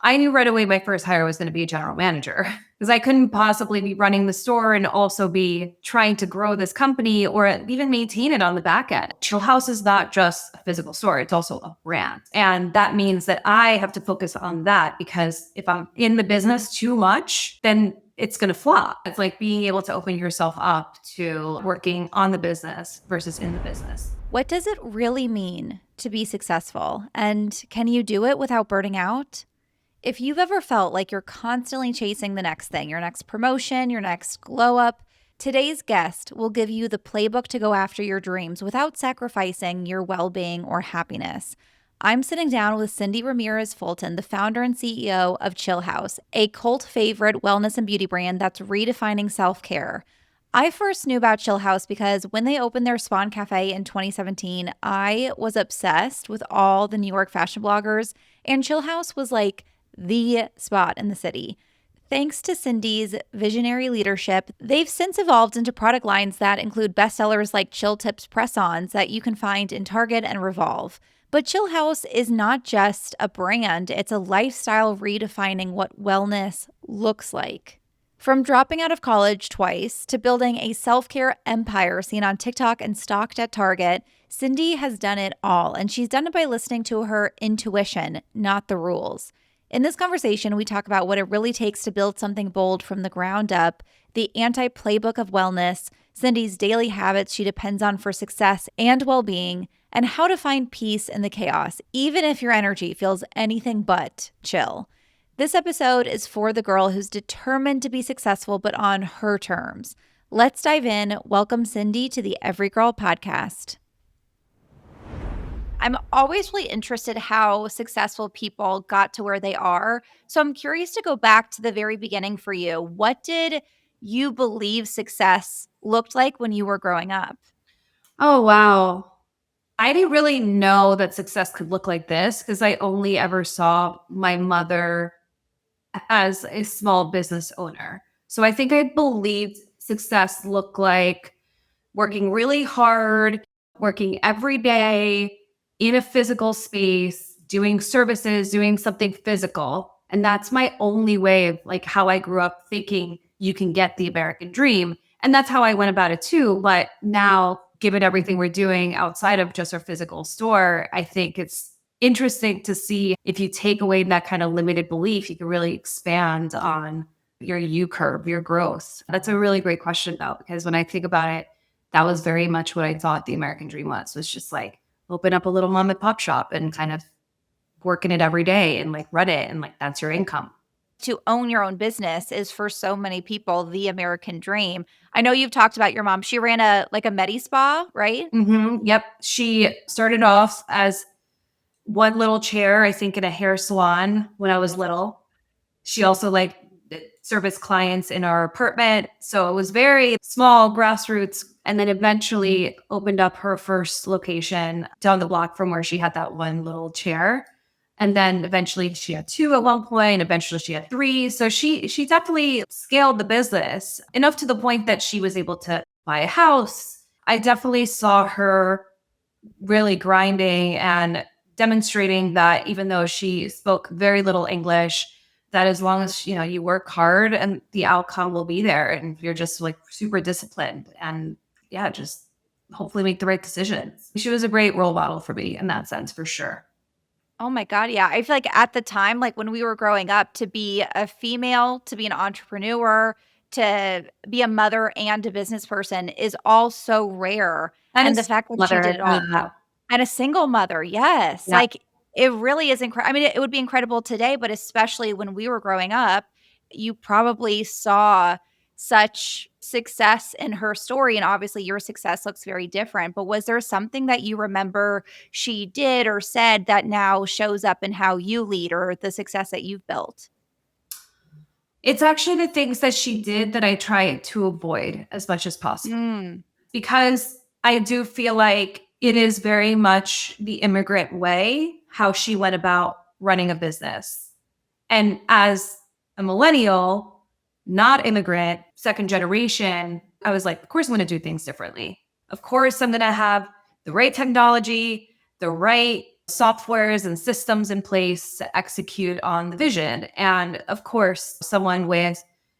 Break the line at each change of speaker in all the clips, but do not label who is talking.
I knew right away my first hire was going to be a general manager because I couldn't possibly be running the store and also be trying to grow this company or even maintain it on the back end. Chillhouse is not just a physical store, it's also a brand. And that means that I have to focus on that because if I'm in the business too much, then it's going to flop. It's like being able to open yourself up to working on the business versus in the business.
What does it really mean to be successful? And can you do it without burning out? If you've ever felt like you're constantly chasing the next thing, your next promotion, your next glow up, today's guest will give you the playbook to go after your dreams without sacrificing your well-being or happiness. I'm sitting down with Cyndi Ramirez-Fulton, the founder and CEO of Chillhouse, a cult favorite wellness and beauty brand that's redefining self-care. I first knew about Chillhouse because when they opened their Spawn Cafe in 2017, I was obsessed with all the New York fashion bloggers, and Chillhouse was like the spot in the city. Thanks to Cyndi's visionary leadership, they've since evolved into product lines that include bestsellers like Chill Tips press-ons that you can find in Target and Revolve. But Chillhouse is not just a brand, it's a lifestyle redefining what wellness looks like. From dropping out of college twice to building a self-care empire seen on TikTok and stocked at Target, Cyndi has done it all, and she's done it by listening to her intuition, not the rules. In this conversation, we talk about what it really takes to build something bold from the ground up, the anti-playbook of wellness, Cyndi's daily habits she depends on for success and well-being, and how to find peace in the chaos, even if your energy feels anything but chill. This episode is for the girl who's determined to be successful, but on her terms. Let's dive in. Welcome, Cyndi, to the Every Girl podcast. I'm always really interested how successful people got to where they are. So I'm curious to go back to the very beginning for you. What did you believe success looked like when you were growing up?
Oh, wow. I didn't really know that success could look like this because I only ever saw my mother as a small business owner. So I think I believed success looked like working really hard, working every day in a physical space, doing services, doing something physical. And that's my only way of like how I grew up thinking you can get the American dream. And that's how I went about it too. But now, given everything we're doing outside of just our physical store, I think it's interesting to see if you take away that kind of limited belief, you can really expand on your U curve, your growth. That's a really great question though, because when I think about it, that was very much what I thought the American dream was just like open up a little mom and pop shop and kind of work in it every day and like run it and like that's your income.
To own your own business is for so many people the American dream. I know you've talked about your mom. She ran a Medi Spa, right?
Mm-hmm. Yep. She started off as one little chair, I think, in a hair salon when I was little. She also like serviced clients in our apartment. So it was very small grassroots. And then eventually opened up her first location down the block from where she had that one little chair. And then eventually she had two at one point, and eventually she had three. So she definitely scaled the business enough to the point that she was able to buy a house. I definitely saw her really grinding and demonstrating that even though she spoke very little English, that as long as you work hard and the outcome will be there, and you're just like super disciplined and just hopefully make the right decisions. She was a great role model for me in that sense, for sure.
Oh my God. Yeah. I feel like at the time, like when we were growing up, to be a female, to be an entrepreneur, to be a mother and a business person is all so rare. And the fact that she did it all. And a single mother, yes.
Yeah.
Like it really is incredible. I mean, it would be incredible today, but especially when we were growing up, you probably saw such success in her story. And obviously your success looks very different. But was there something that you remember she did or said that now shows up in how you lead or the success that you've built?
It's actually the things that she did that I try to avoid as much as possible. Because I do feel like it is very much the immigrant way, how she went about running a business. And as a millennial, not immigrant, second generation, I was like, of course I'm going to do things differently. Of course I'm going to have the right technology, the right softwares and systems in place to execute on the vision. And of course,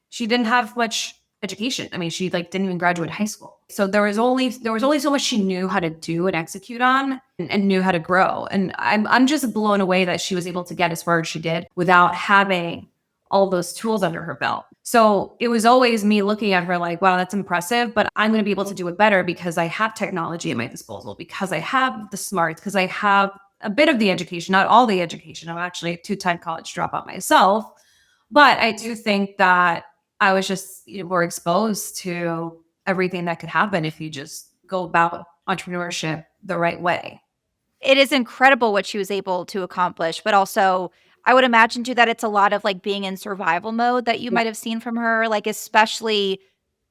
she didn't have much education. I mean, she like didn't even graduate high school. So there was only so much she knew how to do and execute on and knew how to grow. And I'm just blown away that she was able to get as far as she did without having all those tools under her belt. So it was always me looking at her like, wow, that's impressive, but I'm going to be able to do it better because I have technology at my disposal, because I have the smarts, because I have a bit of the education, not all the education. I'm actually a 2-time college dropout myself. But I do think that I was just more exposed to everything that could happen if you just go about entrepreneurship the right way.
It is incredible what she was able to accomplish, but also I would imagine too that it's a lot of like being in survival mode that you might have seen from her, like especially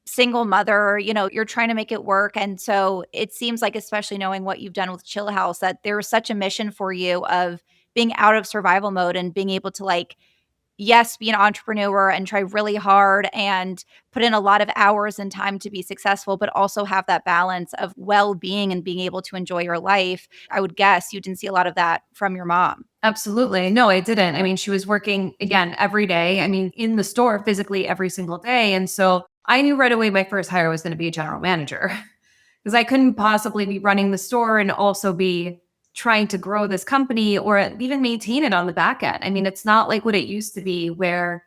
single mother, you're trying to make it work. And so it seems like, especially knowing what you've done with Chill House, that there was such a mission for you of being out of survival mode and being able to like, yes, be an entrepreneur and try really hard and put in a lot of hours and time to be successful, but also have that balance of well-being and being able to enjoy your life. I would guess you didn't see a lot of that from your mom.
Absolutely. No, I didn't. I mean, she was working again every day. I mean, in the store physically every single day. And so I knew right away my first hire was going to be a general manager because I couldn't possibly be running the store and also be trying to grow this company or even maintain it on the back end. I mean, it's not like what it used to be where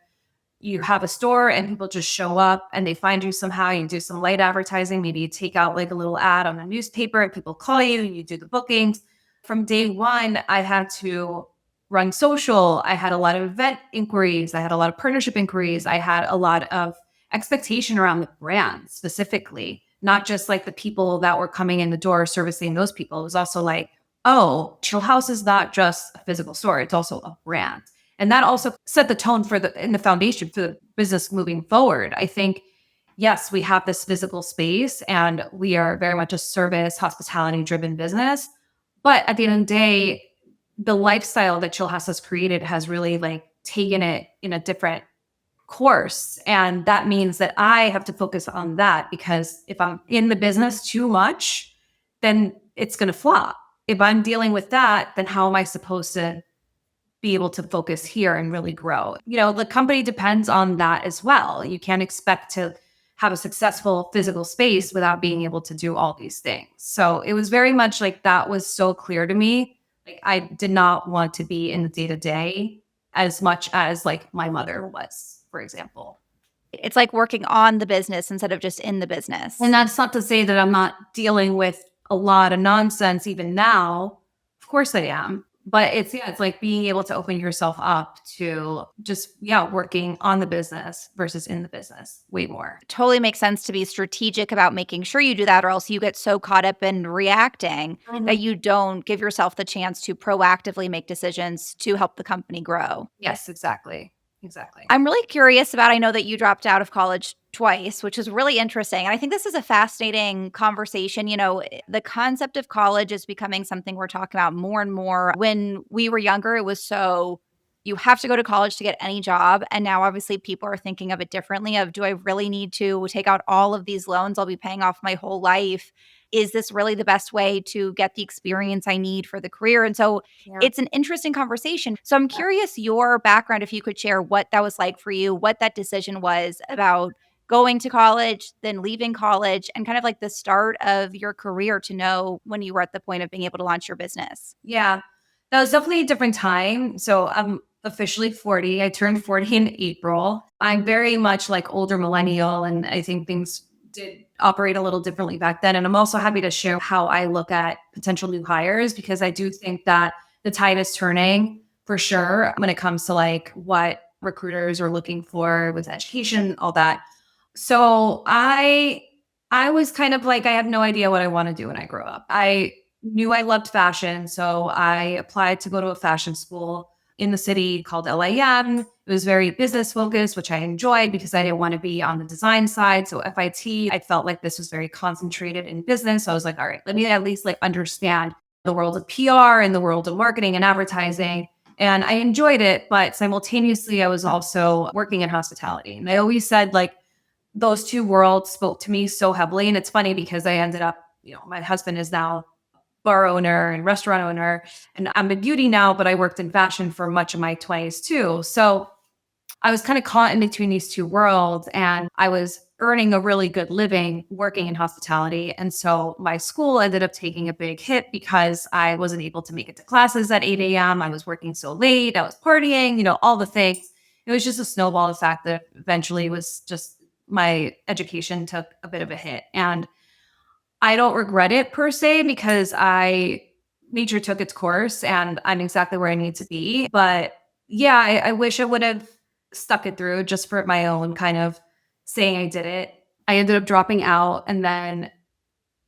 you have a store and people just show up and they find you somehow. You do some light advertising, maybe you take out like a little ad on a newspaper and people call you and you do the bookings. From day one, I had to run social. I had a lot of event inquiries. I had a lot of partnership inquiries. I had a lot of expectation around the brand specifically, not just like the people that were coming in the door servicing those people. It was also like, oh, Chill House is not just a physical store, it's also a brand. And that also set the tone in the foundation for the business moving forward. I think, yes, we have this physical space and we are very much a service, hospitality driven business. But at the end of the day, the lifestyle that Chill House has created has really like taken it in a different course. And that means that I have to focus on that, because if I'm in the business too much, then it's going to flop. If I'm dealing with that, then how am I supposed to be able to focus here and really grow? The company depends on that as well. You can't expect to have a successful physical space without being able to do all these things. So it was very much like that was so clear to me. Like I did not want to be in the day-to-day as much as like my mother was, for example.
It's like working on the business instead of just in the business.
And that's not to say that I'm not dealing with a lot of nonsense even now. Of course I am. But it's like being able to open yourself up to just, working on the business versus in the business way more.
Totally makes sense to be strategic about making sure you do that, or else you get so caught up in reacting that you don't give yourself the chance to proactively make decisions to help the company grow.
Yes, exactly. Exactly.
I'm really curious about, I know that you dropped out of college twice, which is really interesting. And I think this is a fascinating conversation. The concept of college is becoming something we're talking about more and more. When we were younger, it was so you have to go to college to get any job. And now obviously people are thinking of it differently of, do I really need to take out all of these loans I'll be paying off my whole life? Is this really the best way to get the experience I need for the career? And so it's an interesting conversation. So I'm curious your background, if you could share what that was like for you, what that decision was about going to college, then leaving college, and kind of like the start of your career to know when you were at the point of being able to launch your business.
Yeah, that was definitely a different time. So I'm officially 40. I turned 40 in April. I'm very much like older millennial, and I think things did operate a little differently back then. And I'm also happy to share how I look at potential new hires, because I do think that the tide is turning for sure when it comes to like what recruiters are looking for with education, all that. So I was kind of like, I have no idea what I want to do when I grow up. I knew I loved fashion, so I applied to go to a fashion school in the city called LAM. It was very business focused, which I enjoyed because I didn't want to be on the design side. So FIT, I felt like this was very concentrated in business. So I was like, all right, let me at least like understand the world of PR and the world of marketing and advertising. And I enjoyed it, but simultaneously I was also working in hospitality. And I always said like those two worlds spoke to me so heavily. And it's funny because I ended up, my husband is now bar owner and restaurant owner. And I'm in beauty now, but I worked in fashion for much of my 20s too. So I was kind of caught in between these two worlds, and I was earning a really good living working in hospitality. And so my school ended up taking a big hit because I wasn't able to make it to classes at 8 a.m. I was working so late. I was partying, all the things. It was just a snowball effect that eventually was just my education took a bit of a hit. And I don't regret it per se because nature took its course and I'm exactly where I need to be. But yeah, I wish I would have stuck it through just for my own kind of saying I did it. I ended up dropping out, and then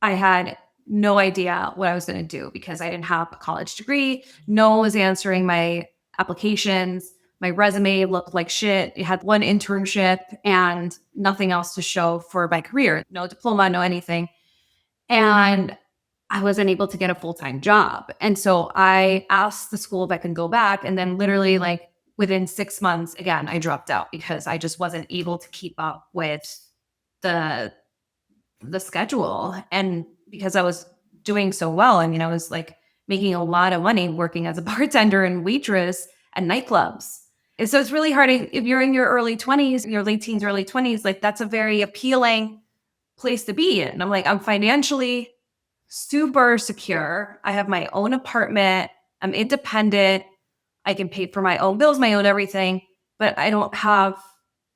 I had no idea what I was going to do because I didn't have a college degree. No one was answering my applications. My resume looked like shit. It had one internship and nothing else to show for my career. No diploma, no anything. And I wasn't able to get a full-time job. And so I asked the school if I could go back. And then literally like within 6 months, again, I dropped out because I just wasn't able to keep up with the schedule. And because I was doing so well, I mean, I was like making a lot of money working as a bartender and waitress at nightclubs. And so it's really hard if you're in your early 20s, your late teens, early 20s, like that's a very appealing place to be in. I'm like, I'm financially super secure. I have my own apartment. I'm independent. I can pay for my own bills, my own everything, but I don't have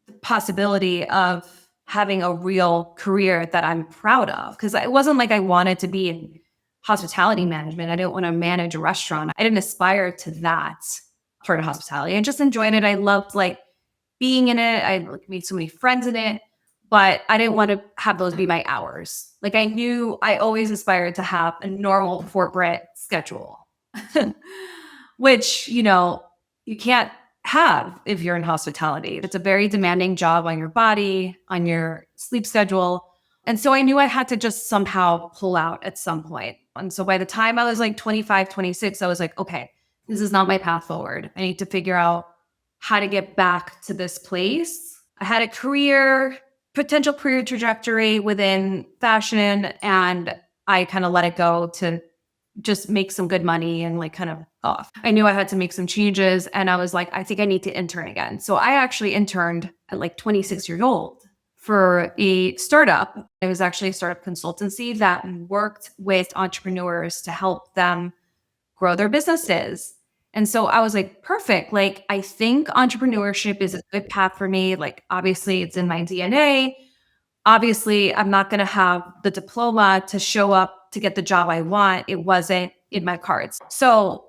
the possibility of having a real career that I'm proud of. Because it wasn't like I wanted to be in hospitality management. I didn't want to manage a restaurant. I didn't aspire to that part of hospitality. I just enjoyed it. I loved like being in it. I made so many friends in it, but I didn't want to have those be my hours. Like I knew I always aspired to have a normal corporate schedule, which, you can't have if you're in hospitality. It's a very demanding job on your body, on your sleep schedule. And so I knew I had to just somehow pull out at some point. And so by the time I was like 25, 26, I was like, okay, this is not my path forward. I need to figure out how to get back to this place. I had a potential career trajectory within fashion, and I kind of let it go to just make some good money and like kind of off. I knew I had to make some changes, and I was like, I think I need to intern again. So I actually interned at like 26 years old for a startup. It was actually a startup consultancy that worked with entrepreneurs to help them grow their businesses. And so I was like, perfect. Like, I think entrepreneurship is a good path for me. Like, obviously, it's in my DNA. Obviously, I'm not going to have the diploma to show up to get the job I want. It wasn't in my cards. So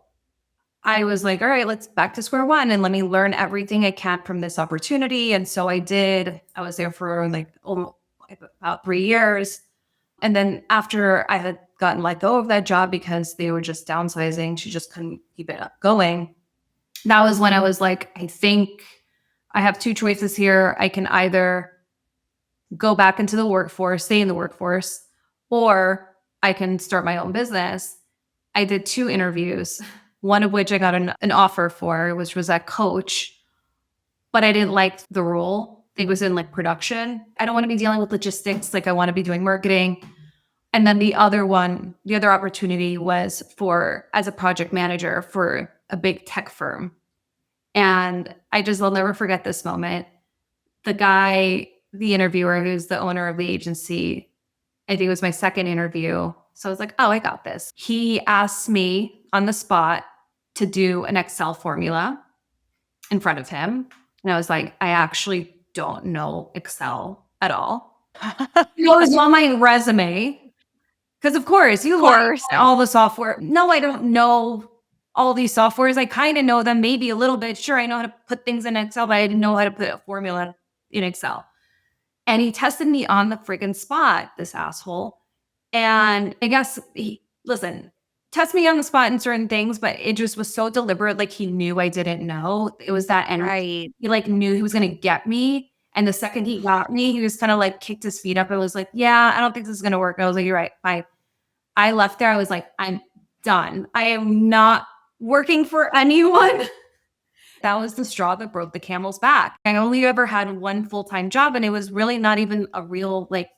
I was like, all right, let's back to square one and let me learn everything I can from this opportunity. And so I did. I was there for like about 3 years. And then after I had gotten let go of that job because they were just downsizing, she just couldn't keep it up going. That was when I was like, I think I have two choices here. I can either go back into the workforce, stay in the workforce, or I can start my own business. I did 2 interviews, one of which I got an offer for, which was at Coach, but I didn't like the role. It was in like production. I don't want to be dealing with logistics. Like I want to be doing marketing. And then the other opportunity was as a project manager for a big tech firm. And I'll never forget this moment. The interviewer, who's the owner of the agency, I think it was my second interview. So I was like, oh, I got this. He asked me on the spot to do an Excel formula in front of him. And I was like, I actually don't know Excel at all. It was on my resume. Because of course, learn all the software. No, I don't know all these softwares. I kind of know them, maybe a little bit. Sure, I know how to put things in Excel, but I didn't know how to put a formula in Excel. And he tested me on the friggin' spot, this asshole. And I guess, test me on the spot in certain things, but it just was so deliberate. Like he knew I didn't know. It was that energy.
Right.
He like knew he was going to get me. And the second he got me, he was kind of like kicked his feet up and was like, yeah, I don't think this is going to work. I was like, you're right, fine. I left there. I was like, I'm done. I am not working for anyone. That was the straw that broke the camel's back. I only ever had one full-time job, and it was really not even a real like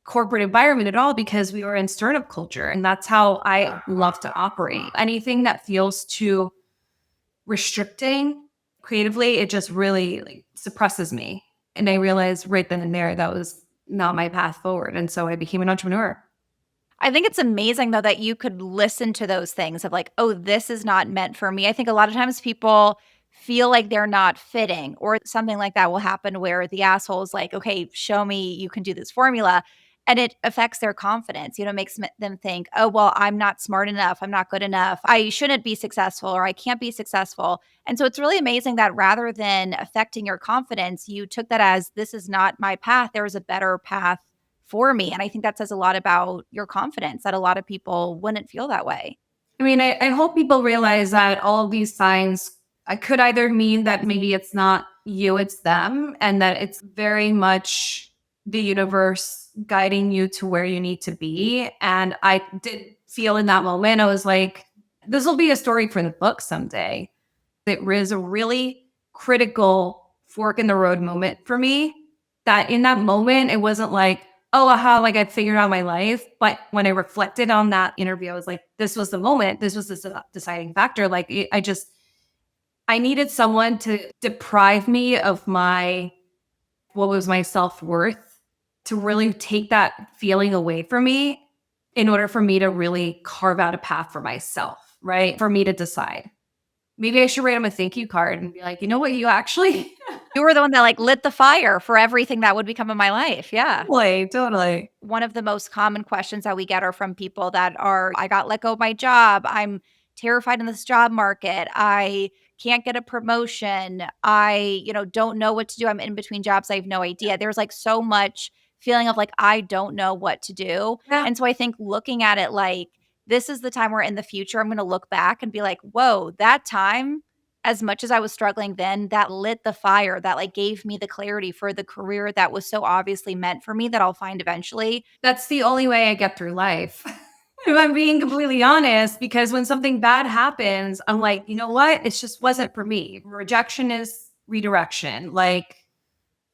corporate environment at all because we were in startup culture. And that's how I love to operate. Anything that feels too restricting creatively, it just really like suppresses me. And I realized right then and there that was not my path forward. And so I became an entrepreneur.
I think it's amazing though that you could listen to those things of like, oh, this is not meant for me. I think a lot of times people feel like they're not fitting or something like that will happen where the asshole is like, okay, show me you can do this formula. And it affects their confidence, makes them think, oh, well, I'm not smart enough. I'm not good enough. I shouldn't be successful or I can't be successful. And so it's really amazing that rather than affecting your confidence, you took that as this is not my path. There is a better path for me. And I think that says a lot about your confidence that a lot of people wouldn't feel that way.
I mean, I hope people realize that all of these signs I could either mean that maybe it's not you, it's them, and that it's very much the universe guiding you to where you need to be. And I did feel in that moment, I was like, this will be a story for the book someday. It was a really critical fork in the road moment for me. That in that moment, it wasn't like, oh, aha, like I figured out my life. But when I reflected on that interview, I was like, this was the moment. This was the deciding factor. Like, I needed someone to deprive me of what was my self worth to really take that feeling away from me in order for me to really carve out a path for myself, right? For me to decide. Maybe I should write him a thank you card and be like, you know what, you actually
You were the one that like lit the fire for everything that would become in my life. Yeah.
totally.
One of the most common questions that we get are from people that are, I got let go of my job. I'm terrified in this job market. I can't get a promotion. I, don't know what to do. I'm in between jobs. I have no idea. There's like so much feeling of like, I don't know what to do.
Yeah.
And so I think looking at it like, this is the time where in the future, I'm going to look back and be like, whoa, that time, as much as I was struggling then, that lit the fire that like gave me the clarity for the career that was so obviously meant for me that I'll find eventually.
That's the only way I get through life. If I'm being completely honest, because when something bad happens, I'm like, you know what? It just wasn't for me. Rejection is redirection, like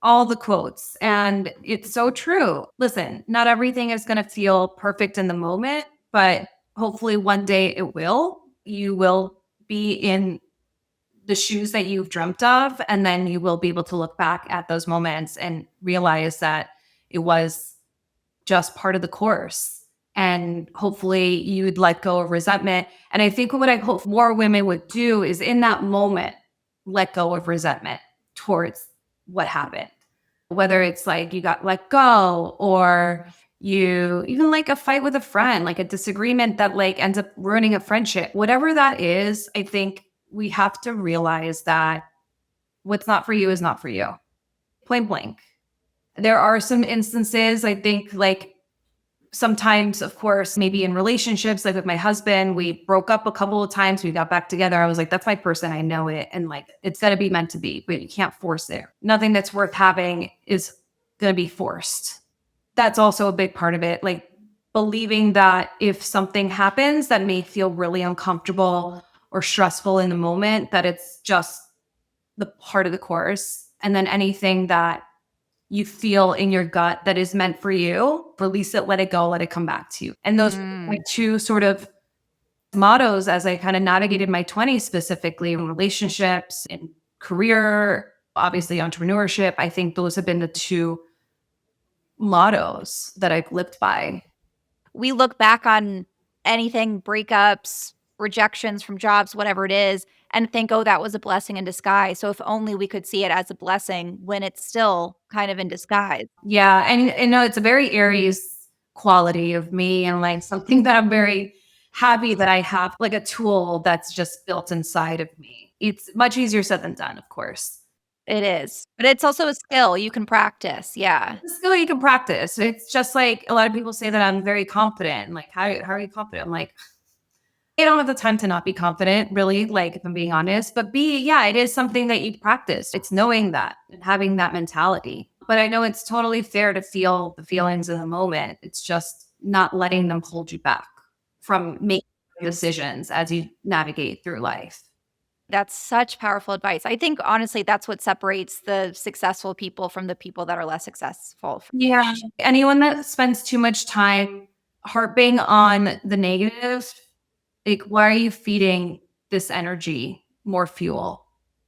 all the quotes. And it's so true. Listen, not everything is going to feel perfect in the moment, but hopefully one day it will. You will be in the shoes that you've dreamt of. And then you will be able to look back at those moments and realize that it was just part of the course. And hopefully you would let go of resentment. And I think what I hope more women would do is in that moment, let go of resentment towards what happened. Whether it's like you got let go or you even like a fight with a friend, like a disagreement that like ends up ruining a friendship, whatever that is, I think we have to realize that what's not for you is not for you. Plain blank. There are some instances, I think, like sometimes, of course, maybe in relationships, like with my husband, we broke up a couple of times. We got back together. I was like, that's my person. I know it. And like, it's got to be meant to be, but you can't force it. Nothing that's worth having is going to be forced. That's also a big part of it. Like believing that if something happens that may feel really uncomfortable or stressful in the moment, that it's just the part of the course. And then anything that you feel in your gut that is meant for you, release it, let it go, let it come back to you. And those are my two sort of mottos as I kind of navigated my 20s, specifically in relationships and career, obviously entrepreneurship. I think those have been the two mottos that I've lived by.
We look back on anything, breakups, rejections from jobs, whatever it is, and think, oh, that was a blessing in disguise. So if only we could see it as a blessing when it's still kind of in disguise.
Yeah. And no, it's a very Aries quality of me and like something that I'm very happy that I have like a tool that's just built inside of me. It's much easier said than done, of course.
It is. But it's also a skill you can practice. Yeah.
It's a skill you can practice. It's just like a lot of people say that I'm very confident. Like, how are you confident? I'm like, I don't have the time to not be confident, really, like if I'm being honest. But B, yeah, it is something that you practice. It's knowing that and having that mentality. But I know it's totally fair to feel the feelings in the moment. It's just not letting them hold you back from making decisions as you navigate through life.
That's such powerful advice. I think honestly, that's what separates the successful people from the people that are less successful.
Yeah. Anyone that spends too much time harping on the negative, like, why are you feeding this energy more fuel?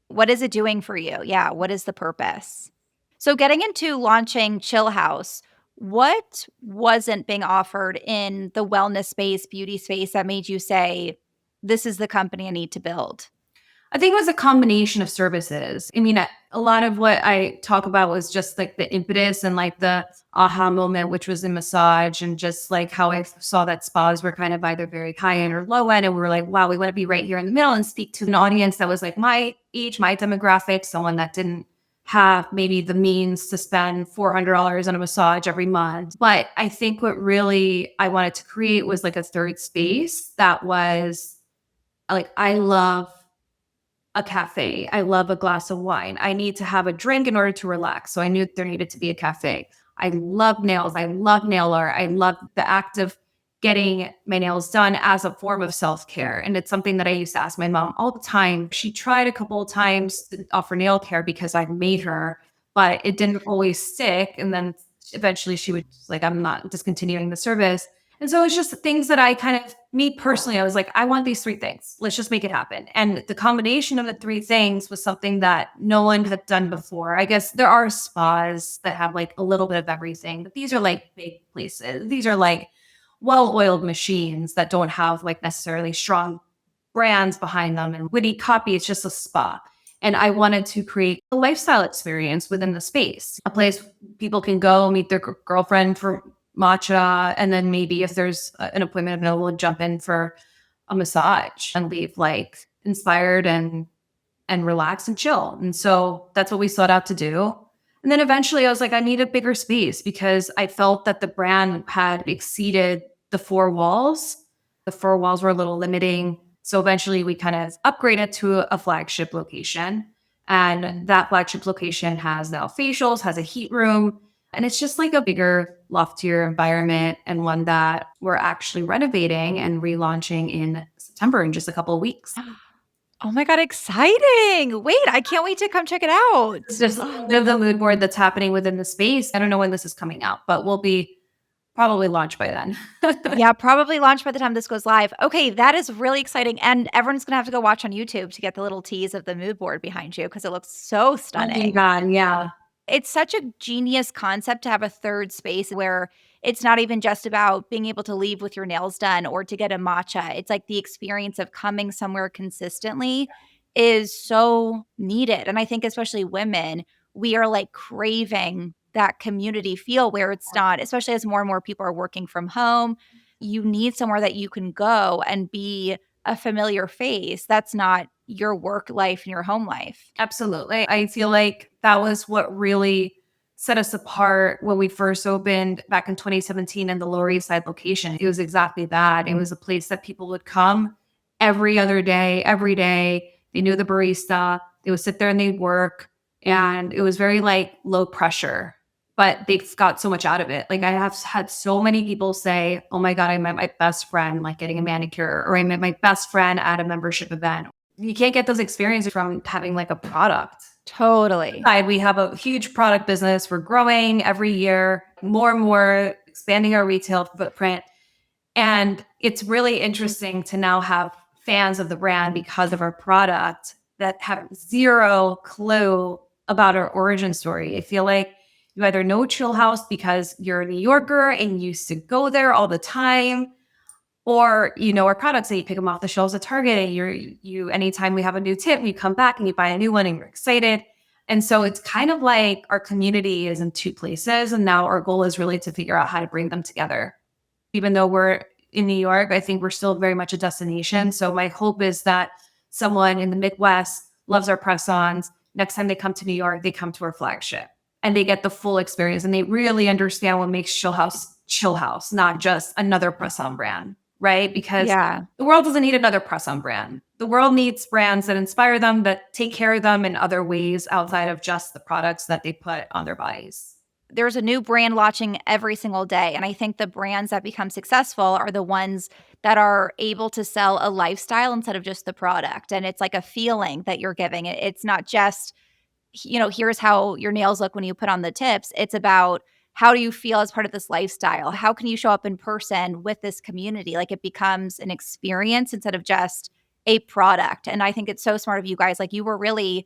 What is it doing for you? Yeah. What is the purpose? So, getting into launching Chillhouse, what wasn't being offered in the wellness space, beauty space that made you say, this is the company I need to build?
I think it was a combination of services. I mean, a lot of what I talk about was just like the impetus and like the aha moment, which was in massage, and just like how I saw that spas were kind of either very high end or low end. And we were like, wow, we want to be right here in the middle and speak to an audience that was like my age, my demographic, someone that didn't have maybe the means to spend $400 on a massage every month. But I think what really I wanted to create was like a third space that was like, I love a cafe. I love a glass of wine. I need to have a drink in order to relax. So I knew there needed to be a cafe. I love nails. I love nail art. I love the act of getting my nails done as a form of self-care. And it's something that I used to ask my mom all the time. She tried a couple of times to offer nail care because I made her, but it didn't always stick. And then eventually she would just like, I'm not discontinuing the service. And so it's just things that I kind of, me personally, I was like, I want these three things. Let's just make it happen. And the combination of the three things was something that no one had done before. I guess there are spas that have like a little bit of everything, but these are like big places. These are like well-oiled machines that don't have like necessarily strong brands behind them and witty copy. It's just a spa. And I wanted to create a lifestyle experience within the space, a place people can go meet their girlfriend for matcha, and then maybe if there's an appointment available, we'll jump in for a massage and leave like inspired and relax and chill. And so that's what we sought out to do. And then eventually I was like, I need a bigger space because I felt that the brand had exceeded the four walls. The four walls were a little limiting. So eventually we kind of upgraded to a flagship location. And that flagship location has now facials, has a heat room, and it's just like a bigger, loftier environment, and one that we're actually renovating and relaunching in September in just a couple of weeks.
Oh my God, exciting. Wait, I can't wait to come check it out.
It's just the mood board that's happening within the space. I don't know when this is coming out, but we'll be probably launched by then.
Yeah, probably launched by the time this goes live. Okay, that is really exciting. And everyone's going to have to go watch on YouTube to get the little tease of the mood board behind you because it looks so
Oh my
stunning.
God, yeah.
It's such a genius concept to have a third space where it's not even just about being able to leave with your nails done or to get a matcha. It's like the experience of coming somewhere consistently is so needed. And I think, especially women, we are like craving that community feel where it's not, especially as more and more people are working from home. You need somewhere that you can go and be a familiar face. That's not your work life and your home life.
Absolutely. I feel like that was what really set us apart when we first opened back in 2017 in the Lower East Side location. It was exactly that. It was a place that people would come every other day, every day. They knew the barista. They would sit there and they'd work. And it was very like low pressure, but they got so much out of it. Like I have had so many people say, oh my God, I met my best friend like getting a manicure, or I met my best friend at a membership event. You can't get those experiences from having like a product.
Totally.
We have a huge product business. We're growing every year, more and more, expanding our retail footprint. And it's really interesting to now have fans of the brand because of our product that have zero clue about our origin story. I feel like you either know Chill House because you're a New Yorker and you used to go there all the time, or you know our products and you pick them off the shelves at Target, and you anytime we have a new tip, you come back and you buy a new one and you're excited. And so it's kind of like our community is in two places, and now our goal is really to figure out how to bring them together. Even though we're in New York, I think we're still very much a destination. So my hope is that someone in the Midwest loves our press-ons. Next time they come to New York, they come to our flagship and they get the full experience and they really understand what makes Chill House, not just another press-on brand, right? Because the world doesn't need another press-on brand. The world needs brands that inspire them, that take care of them in other ways outside of just the products that they put on their bodies.
there's a new brand launching every single day. And I think the brands that become successful are the ones that are able to sell a lifestyle instead of just the product. And it's like a feeling that you're giving. It's not just, here's how your nails look when you put on the tips. It's about, how do you feel as part of this lifestyle? How can you show up in person with this community? Like, it becomes an experience instead of just a product. And I think it's so smart of you guys. Like, you were really,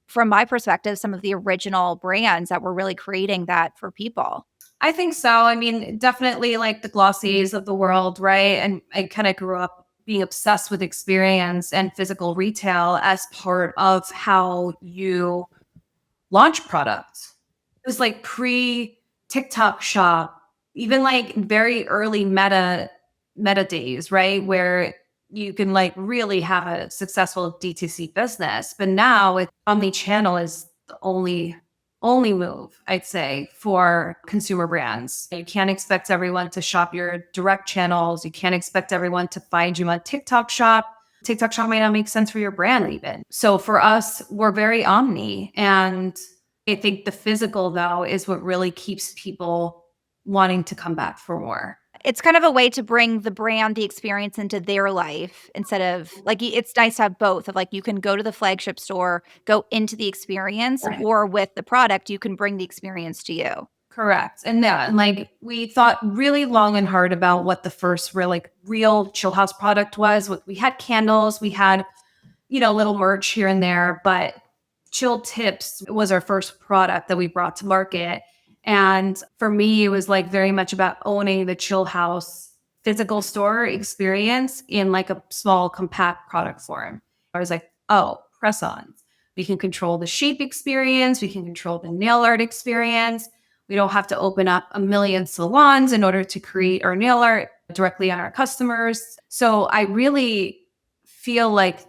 from my perspective, some of the original brands that were really creating that for people.
I think so. I mean, definitely like the Glossies of the world, right? And I kind of grew up being obsessed with experience and physical retail as part of how you launch products. It was like pre TikTok shop, even like very early meta days, right? Where you can like really have a successful DTC business. But now it's omni-channel is the only move, I'd say, for consumer brands. You can't expect everyone to shop your direct channels. You can't expect everyone to find you on TikTok shop. TikTok shop might not make sense for your brand even. So for us, we're very omni. And I think the physical, though, is what really keeps people wanting to come back for more.
It's kind of a way to bring the brand, the experience into their life instead of like, it's nice to have both of like, you can go to the flagship store, go into the experience,
Right.
or with the product, you can bring the experience to you.
Correct. And then like we thought really long and hard about what the first real chill house product was. We had candles, we had, little merch here and there, but chill tips was our first product that we brought to market. And for me, it was like very much about owning the chill house physical store experience in like a small compact product form. I was like, oh, press-ons. We can control the shape experience. We can control the nail art experience. We don't have to open up a million salons in order to create our nail art directly on our customers. So I really feel like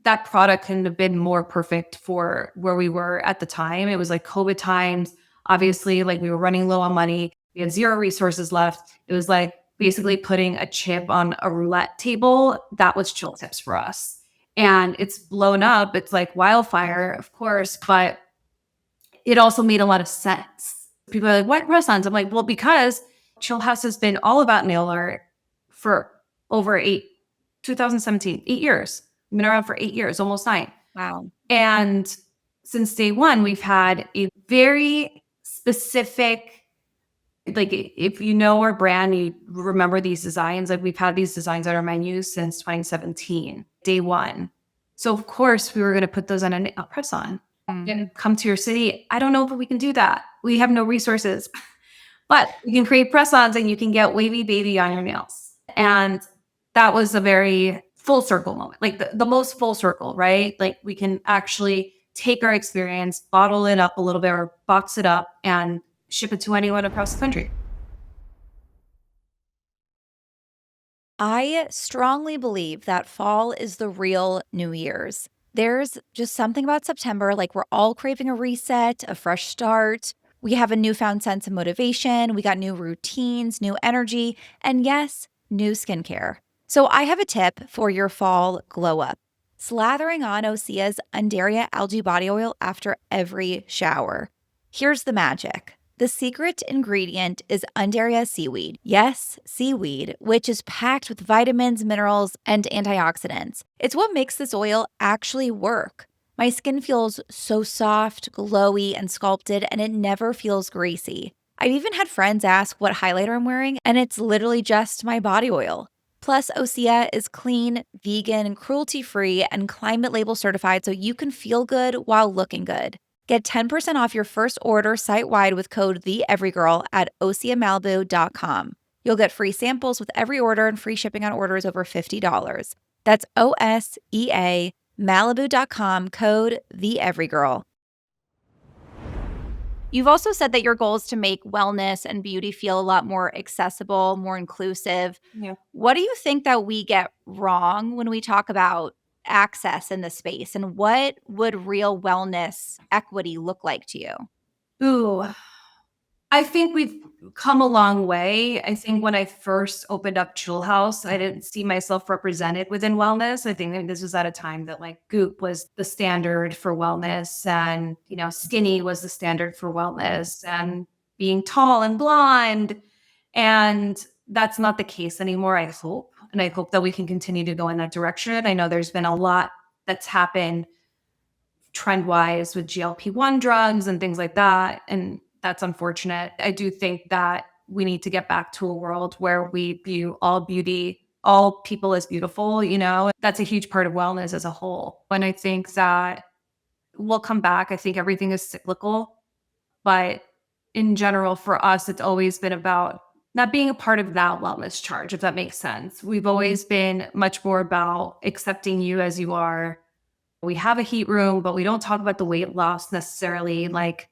that product couldn't have been more perfect for where we were at the time. It was like COVID times. Obviously, like we were running low on money. We had zero resources left. It was like basically putting a chip on a roulette table. That was chill tips for us. And it's blown up. It's like wildfire, of course, but it also made a lot of sense. People are like, what press-ons? I'm like, well, because Chill House has been all about nail art for over 2017, 8 years. We've been around for 8 years, almost 9.
Wow.
And since day one, we've had a very specific, like if you know our brand, you remember these designs. Like we've had these designs on our menus since 2017, day one. So of course we were going to put those on a press-on. And come to your city. I don't know if we can do that. We have no resources, but you can create press-ons and you can get wavy baby on your nails. And that was a very full circle moment, like the most full circle, right? Like we can actually take our experience, bottle it up a little bit or box it up and ship it to anyone across the country.
I strongly believe that fall is the real New Year's. There's just something about September, like we're all craving a reset, a fresh start. We have a newfound sense of motivation. We got new routines, new energy, and yes, new skincare. So I have a tip for your fall glow up. Slathering on Osea's Undaria algae body oil after every shower. Here's the magic. The secret ingredient is Undaria seaweed. Yes, seaweed, which is packed with vitamins, minerals, and antioxidants. It's what makes this oil actually work. My skin feels so soft, glowy, and sculpted, and it never feels greasy. I've even had friends ask what highlighter I'm wearing, and it's literally just my body oil. Plus, Osea is clean, vegan, cruelty-free, and climate label certified so you can feel good while looking good. Get 10% off your first order site-wide with code TheEveryGirl at OseaMalibu.com. You'll get free samples with every order and free shipping on orders over $50. That's OSEA Malibu.com, code TheEveryGirl. You've also said that your goal is to make wellness and beauty feel a lot more accessible, more inclusive.
Yeah.
What do you think that we get wrong when we talk about access in the space, and what would real wellness equity look like to you?
Ooh, I think we've come a long way. I think when I first opened up Chill House, I didn't see myself represented within wellness. I think that this was at a time that like Goop was the standard for wellness and, skinny was the standard for wellness. And being tall and blonde. And that's not the case anymore, I hope. And I hope that we can continue to go in that direction. I know there's been a lot that's happened trend wise with GLP-1 drugs and things like that. And that's unfortunate. I do think that we need to get back to a world where we view all beauty, all people as beautiful, that's a huge part of wellness as a whole. And I think that we'll come back. I think everything is cyclical, but in general, for us, it's always been about not being a part of that wellness charge, if that makes sense. We've always been much more about accepting you as you are. We have a heat room, but we don't talk about the weight loss necessarily, like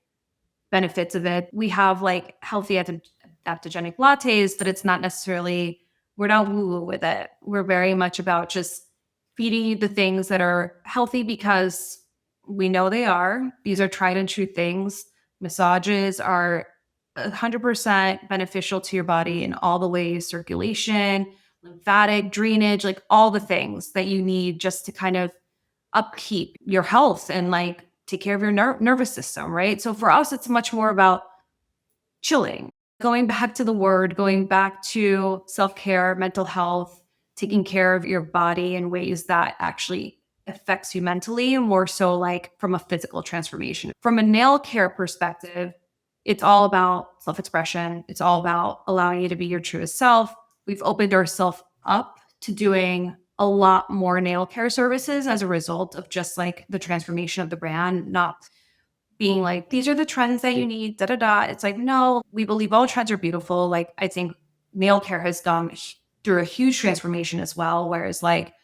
benefits of it. We have like healthy adaptogenic lattes, but it's not necessarily, we're not woo-woo with it. We're very much about just feeding you the things that are healthy because we know they are. These are tried and true things. Massages are 100% beneficial to your body in all the ways: circulation, lymphatic, drainage, like all the things that you need just to kind of upkeep your health and like take care of your nervous system, right? So for us, it's much more about chilling, going back to the word, going back to self-care, mental health, taking care of your body in ways that actually affects you mentally, more so like from a physical transformation. From a nail care perspective, it's all about self-expression. It's all about allowing you to be your truest self. We've opened ourselves up to doing a lot more nail care services as a result of just like the transformation of the brand, not being like, these are the trends that you need, da da da. It's like, no, we believe all trends are beautiful. Like, I think nail care has gone through a huge transformation as well. Whereas like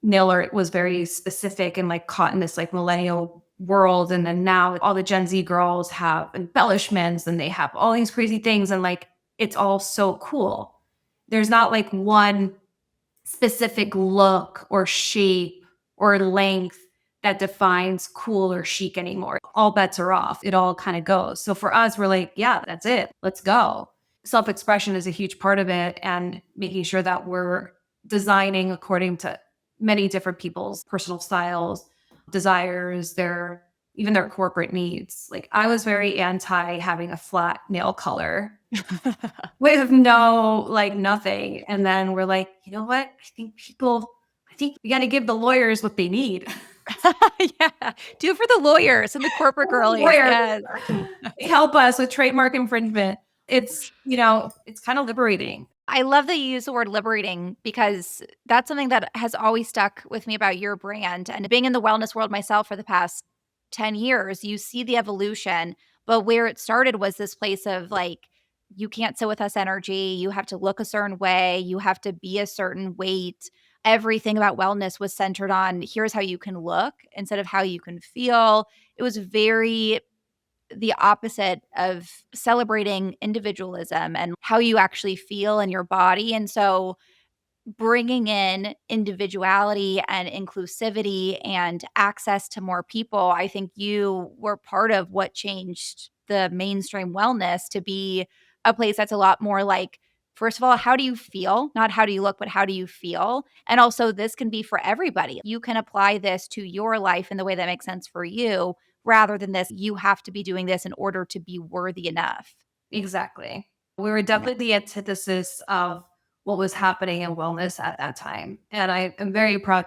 nail art was very specific and like caught in this like millennial world. And then now all the Gen Z girls have embellishments and they have all these crazy things. And like, it's all so cool. There's not like one specific look or shape or length that defines cool or chic anymore. All bets are off. It all kind of goes. So for us, we're like, yeah, that's it. Let's go. Self-expression is a huge part of it, and making sure that we're designing according to many different people's personal styles, desires, even their corporate needs. Like, I was very anti having a flat nail color with no, like, nothing. And then we're like, you know what? I think we got to give the lawyers what they need.
Yeah. Do it for the lawyers and the corporate girlies.
Lawyers. Help us with trademark infringement. It's kind of liberating.
I love that you use the word liberating, because that's something that has always stuck with me about your brand. And being in the wellness world myself for the past 10 years, you see the evolution. But where it started was this place of like, you can't sit with us energy. You have to look a certain way. You have to be a certain weight. Everything about wellness was centered on here's how you can look instead of how you can feel. It was very the opposite of celebrating individualism and how you actually feel in your body. And so bringing in individuality and inclusivity and access to more people, I think you were part of what changed the mainstream wellness to be a place that's a lot more like, first of all, how do you feel? Not how do you look, but how do you feel? And also, this can be for everybody. You can apply this to your life in the way that makes sense for you, rather than this, you have to be doing this in order to be worthy enough.
Exactly. We were definitely the antithesis of what was happening in wellness at that time. And I am very proud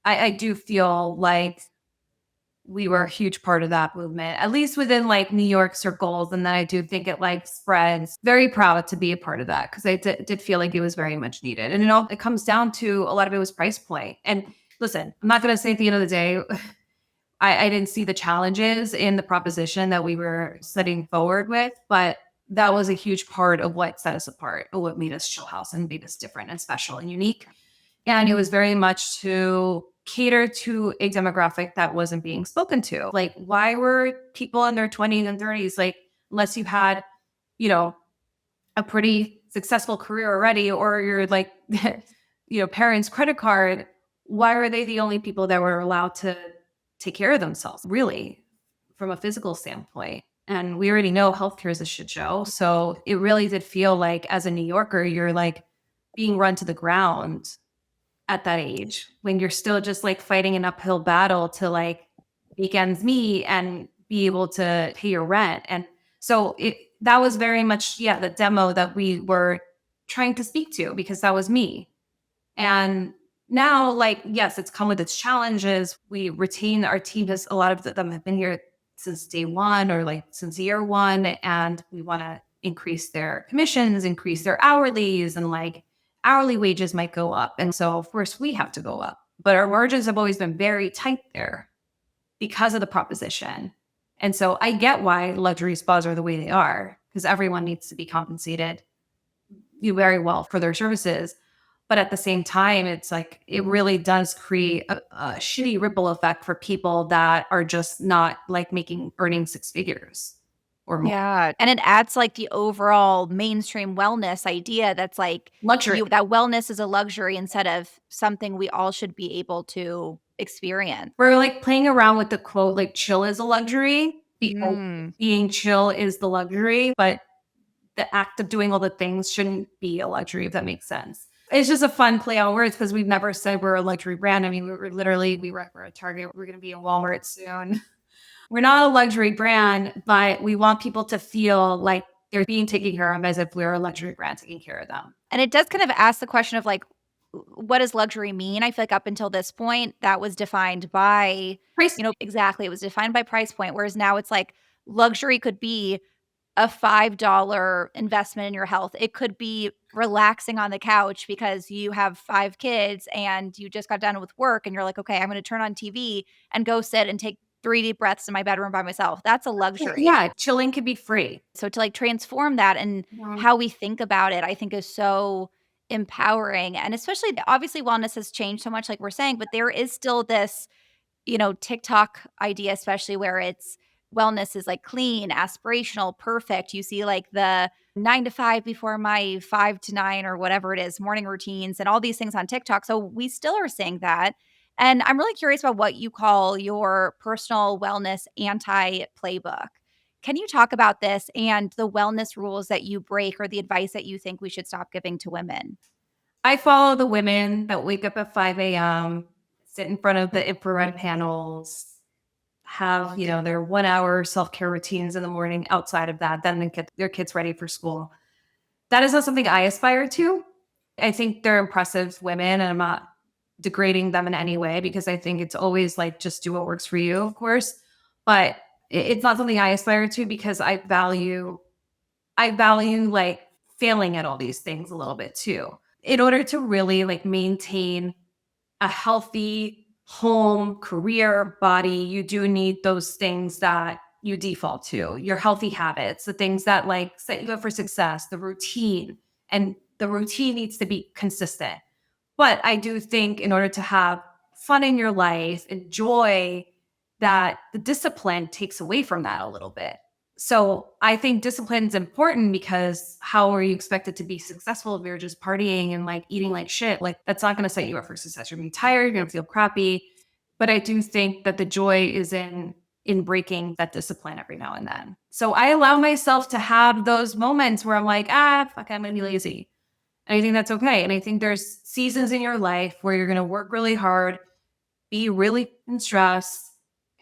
I do feel like we were a huge part of that movement, at least within like New York circles. And then I do think it like spreads. Very proud to be a part of that, because I did feel like it was very much needed. And it comes down to a lot of it was price point. And listen, I'm not going to say at the end of the day, I didn't see the challenges in the proposition that we were setting forward with, but that was a huge part of what set us apart, or what made us Chillhouse and made us different and special and unique. And it was very much to cater to a demographic that wasn't being spoken to. Like, why were people in their 20s and 30s, like, unless you had, a pretty successful career already, or you're like, parents' credit card, why were they the only people that were allowed to take care of themselves, really, from a physical standpoint? And we already know healthcare is a shit show. So it really did feel like, as a New Yorker, you're like being run to the ground at that age, when you're still just like fighting an uphill battle to like make ends meet and be able to pay your rent. And So that was very much, the demo that we were trying to speak to, because that was me. And now, like, yes, it's come with its challenges. We retain our team, because a lot of them have been here since day one, or like since year one. And we want to increase their commissions, increase their hourlies, and like hourly wages might go up. And so, of course, we have to go up. But our margins have always been very tight there because of the proposition. And so I get why luxury spas are the way they are, because everyone needs to be compensated very well for their services. But at the same time, it's like it really does create a shitty ripple effect for people that are just not like earning six figures or more.
Yeah. And it adds like the overall mainstream wellness idea that's like
Luxury.
that wellness is a luxury instead of something we all should be able to experience.
We're like playing around with the quote, like chill is a luxury, because
Mm.
being chill is the luxury, but the act of doing all the things shouldn't be a luxury, if that makes sense. It's just a fun play on words, because we've never said we're a luxury brand. I mean, we're at Target. We're going to be in Walmart soon. We're not a luxury brand, but we want people to feel like they're being taken care of as if we're a luxury brand taking care of them.
And it does kind of ask the question of like, what does luxury mean? I feel like up until this point, that was defined by,
Price.
exactly. It was defined by price point. Whereas now it's like luxury could be a $5 investment in your health. It could be relaxing on the couch because you have 5 kids and you just got done with work and you're like, okay, I'm going to turn on TV and go sit and take 3 deep breaths in my bedroom by myself. That's a luxury.
Yeah, chilling could be free.
So to like transform that and how we think about it, I think is so empowering. And especially obviously wellness has changed so much, like we're saying, but there is still this TikTok idea, especially where it's wellness is like clean, aspirational, perfect. You see like the 9 to 5 before my 5 to 9 or whatever it is, morning routines and all these things on TikTok. So we still are seeing that. And I'm really curious about what you call your personal wellness anti-playbook. Can you talk about this and the wellness rules that you break or the advice that you think we should stop giving to women?
I follow the women that wake up at 5 a.m., sit in front of the infrared panels, have, their 1 hour self-care routines in the morning. Outside of that, then they get their kids ready for school. That is not something I aspire to. I think they're impressive women, and I'm not degrading them in any way, because I think it's always like, just do what works for you, of course. But it's not something I aspire to, because I value like failing at all these things a little bit too. In order to really like maintain a healthy home, career, body, you do need those things that you default to, your healthy habits, the things that like set you up for success, the routine. And the routine needs to be consistent. But I do think in order to have fun in your life and joy, that the discipline takes away from that a little bit. So I think discipline is important, because how are you expected to be successful if you're just partying and like eating like shit? Like, that's not going to set you up for success. You're going to be tired. You're going to feel crappy. But I do think that the joy is in breaking that discipline every now and then. So I allow myself to have those moments where I'm like, fuck, I'm going to be lazy. And I think that's okay. And I think there's seasons in your life where you're going to work really hard, be really in stress,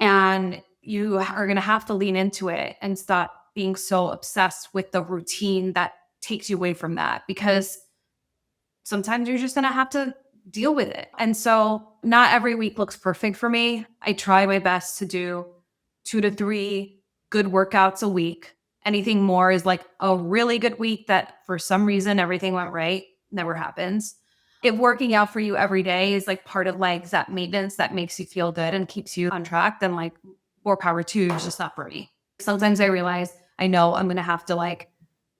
and you are going to have to lean into it and stop being so obsessed with the routine that takes you away from that, because sometimes you're just going to have to deal with it. And so not every week looks perfect for me. I try my best to do 2 to 3 good workouts a week. Anything more is like a really good week that for some reason everything went right. Never happens. If working out for you every day is like part of like that maintenance that makes you feel good and keeps you on track, then like more power to you. It's just not for me. Sometimes I realize I know I'm going to have to like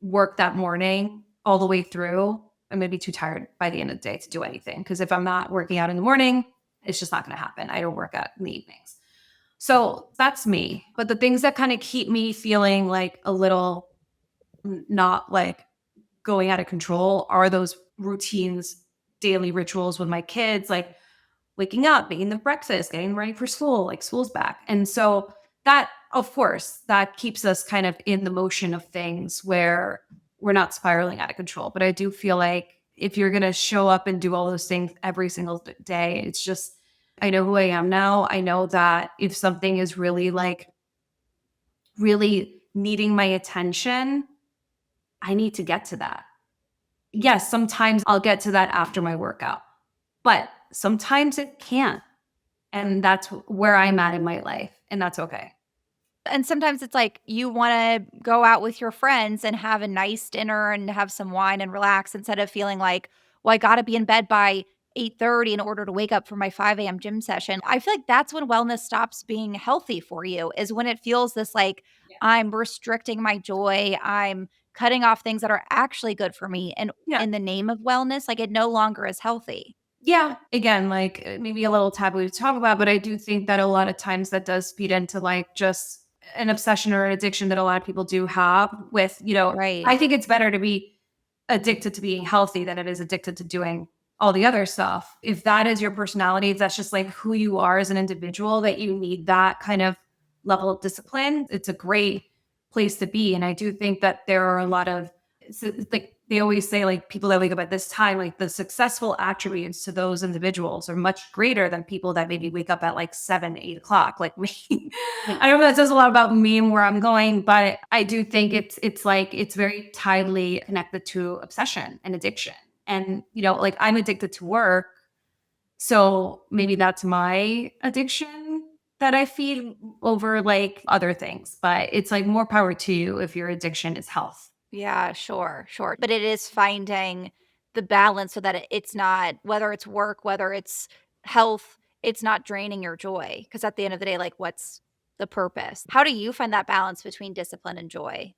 work that morning all the way through. I'm going to be too tired by the end of the day to do anything. Because if I'm not working out in the morning, it's just not going to happen. I don't work out in the evenings. So that's me. But the things that kind of keep me feeling like a little not like going out of control are those routines, daily rituals with my kids, like waking up, making them breakfast, getting ready for school, like school's back. And so that, of course, that keeps us kind of in the motion of things where we're not spiraling out of control. But I do feel like if you're going to show up and do all those things every single day, it's just, I know who I am now. I know that if something is really like, really needing my attention, I need to get to that. Yes, sometimes I'll get to that after my workout, but sometimes it can't. And that's where I'm at in my life. And that's okay.
And sometimes it's like you want to go out with your friends and have a nice dinner and have some wine and relax instead of feeling like, well, I got to be in bed by 8:30 in order to wake up for my 5 a.m. gym session. I feel like that's when wellness stops being healthy for you, is when it feels this like I'm restricting my joy. I'm cutting off things that are actually good for me. And
Yeah.
in the name of wellness, like it no longer is healthy.
Yeah. Again, like maybe a little taboo to talk about, but I do think that a lot of times that does feed into like just an obsession or an addiction that a lot of people do have with,
Right.
I think it's better to be addicted to being healthy than it is addicted to doing all the other stuff. If that is your personality, if that's just like who you are as an individual, that you need that kind of level of discipline, it's a great place to be. And I do think that there are a lot of, it's like they always say, like people that wake up at this time, like the successful attributes to those individuals are much greater than people that maybe wake up at like 7, 8 o'clock, like me. I don't know if that says a lot about me and where I'm going, but I do think it's like it's very tightly connected to obsession and addiction. And like I'm addicted to work. So maybe that's my addiction that I feed over like other things. But it's like more power to you if your addiction is health.
Yeah, sure, sure. But it is finding the balance so that it's not, whether it's work, whether it's health, it's not draining your joy. Because at the end of the day, like, what's the purpose? How do you find that balance between discipline and joy?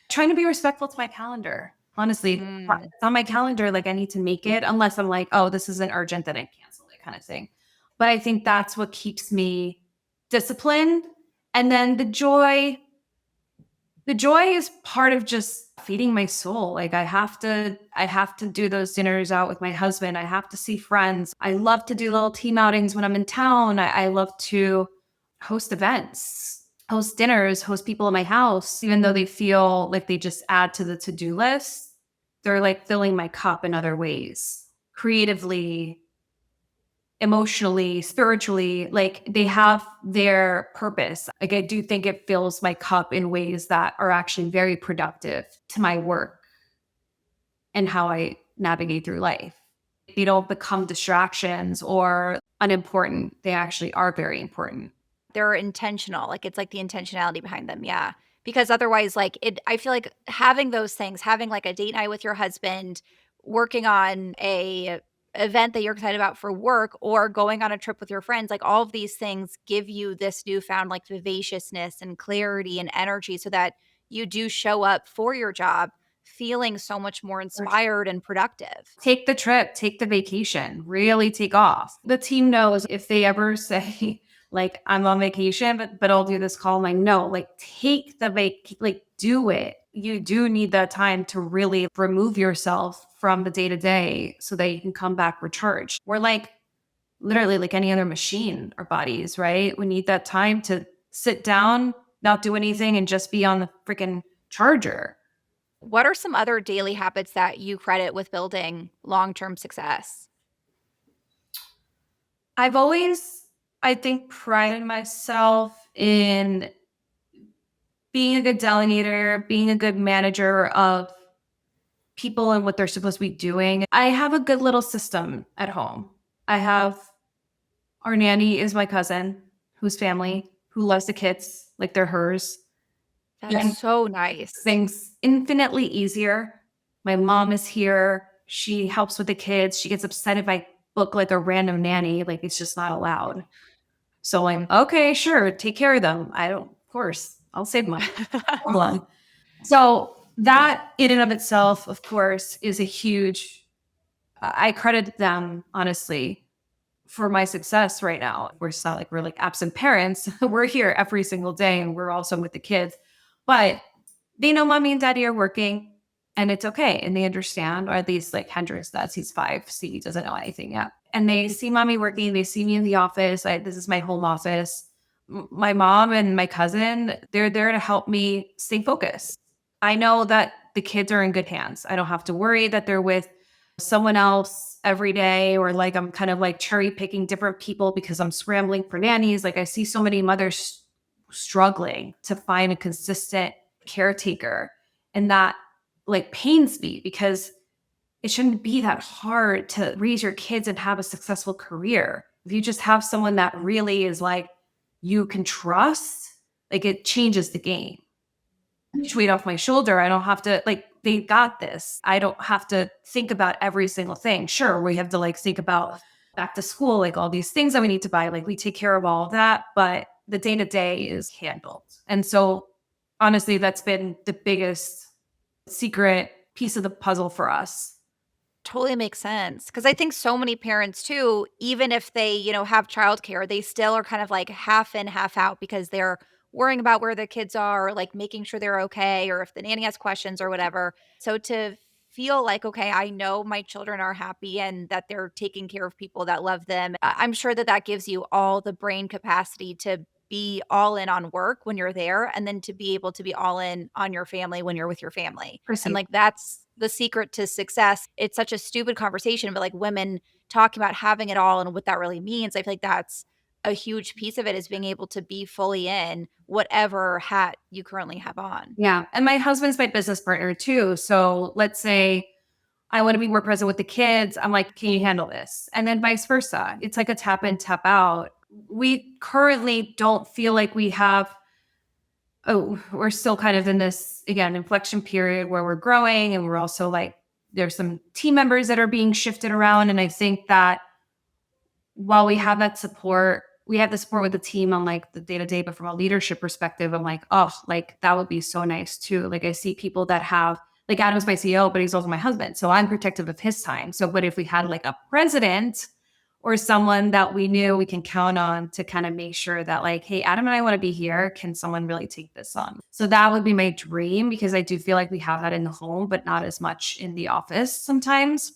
Trying to be respectful to my calendar. Honestly,
Mm.
it's on my calendar, like I need to make it unless I'm like, oh, this isn't urgent, then I cancel it kind of thing. But I think that's what keeps me disciplined. And then the joy is part of just feeding my soul. Like I have to do those dinners out with my husband. I have to see friends. I love to do little team outings when I'm in town. I love to host events, host dinners, host people in my house, even though they feel like they just add to the to-do list. They're like filling my cup in other ways, creatively, emotionally, spiritually, like they have their purpose. Like I do think it fills my cup in ways that are actually very productive to my work and how I navigate through life. They don't become distractions or unimportant. They actually are very important.
They're intentional. Like, it's like the intentionality behind them. Yeah. Because otherwise, like, I feel like having those things, having like a date night with your husband, working on a event that you're excited about for work, or going on a trip with your friends, like all of these things give you this newfound like vivaciousness and clarity and energy so that you do show up for your job feeling so much more inspired and productive.
Take the trip, take the vacation, really take off. The team knows if they ever say, like, I'm on vacation, but I'll do this call. I'm like, no, like, take the like, do it. You do need that time to really remove yourself from the day to day so that you can come back recharged. We're like literally like any other machine, our bodies, right? We need that time to sit down, not do anything, and just be on the freaking charger.
What are some other daily habits that you credit with building long-term success?
I've always, I think, prided myself in being a good delegator, being a good manager of people and what they're supposed to be doing. I have a good little system at home. I have our nanny is my cousin who's family, who loves the kids like they're hers.
That's
And
so nice.
things infinitely easier. My mom is here. She helps with the kids. She gets upset if I book like a random nanny, like it's just not allowed. So I'm okay, sure, take care of them. I don't, of course, I'll save money. Problem. So that in and of itself, of course, is a huge. I credit them honestly for my success right now. We're not like we're like absent parents. We're here every single day, and we're also with the kids. But they know mommy and daddy are working, and it's okay, and they understand. Or at least like Hendrix does. He's 5. See, he doesn't know anything yet, and they see mommy working. They see me in the office. This is my home office. My mom and my cousin, they're there to help me stay focused. I know that the kids are in good hands. I don't have to worry that they're with someone else every day, or like I'm kind of like cherry picking different people because I'm scrambling for nannies. Like I see so many mothers struggling to find a consistent caretaker. And that like pains me because it shouldn't be that hard to raise your kids and have a successful career. If you just have someone that really is like you can trust, like it changes the game. Huge weight off my shoulder. I don't have to like they got this. I don't have to think about every single thing. Sure, we have to like think about back to school, like all these things that we need to buy. Like we take care of all of that, but the day to day is handled. And so honestly, that's been the biggest secret piece of the puzzle for us.
Totally makes sense. Because I think so many parents too, even if they, have childcare, they still are kind of like half in, half out because they're worrying about where their kids are, or like making sure they're okay, or if the nanny has questions or whatever. So to feel like, okay, I know my children are happy and that they're taking care of people that love them. I'm sure that that gives you all the brain capacity to be all in on work when you're there, and then to be able to be all in on your family when you're with your family. And
Proceed.
like that's the secret to success. It's such a stupid conversation, but like women talking about having it all and what that really means, I feel like that's a huge piece of it, is being able to be fully in whatever hat you currently have on.
Yeah. And my husband's my business partner too. So let's say I want to be more present with the kids. I'm like, can you handle this? And then vice versa. It's like a tap in, tap out. We currently don't feel like we have, we're still kind of in this, again, inflection period where we're growing. And we're also like, there's some team members that are being shifted around. And I think that while we have that support, we have the support with the team on like the day to day, but from a leadership perspective, I'm like, oh, like that would be so nice too. Like I see people that have, like Adam's my CEO, but he's also my husband. So I'm protective of his time. So, but if we had like a president or someone that we knew we can count on to kind of make sure that like, hey, Adam and I want to be here. Can someone really take this on? So that would be my dream because I do feel like we have that in the home, but not as much in the office sometimes.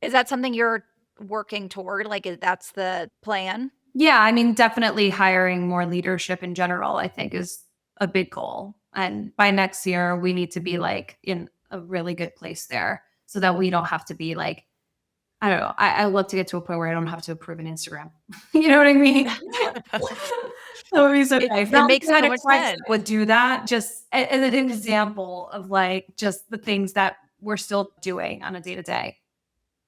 Is that something you're working toward? Like, that's the plan?
Yeah, I mean, definitely hiring more leadership in general, I think is a big goal. And by next year, we need to be like in a really good place there so that we don't have to be like, I don't know. I love to get to a point where I don't have to approve an Instagram. You know what I mean? That would be so
It
nice.
it
Not
makes
that
so
a
much
Christ
sense.
would do that, just as an example of like just the things that we're still doing on a day to day.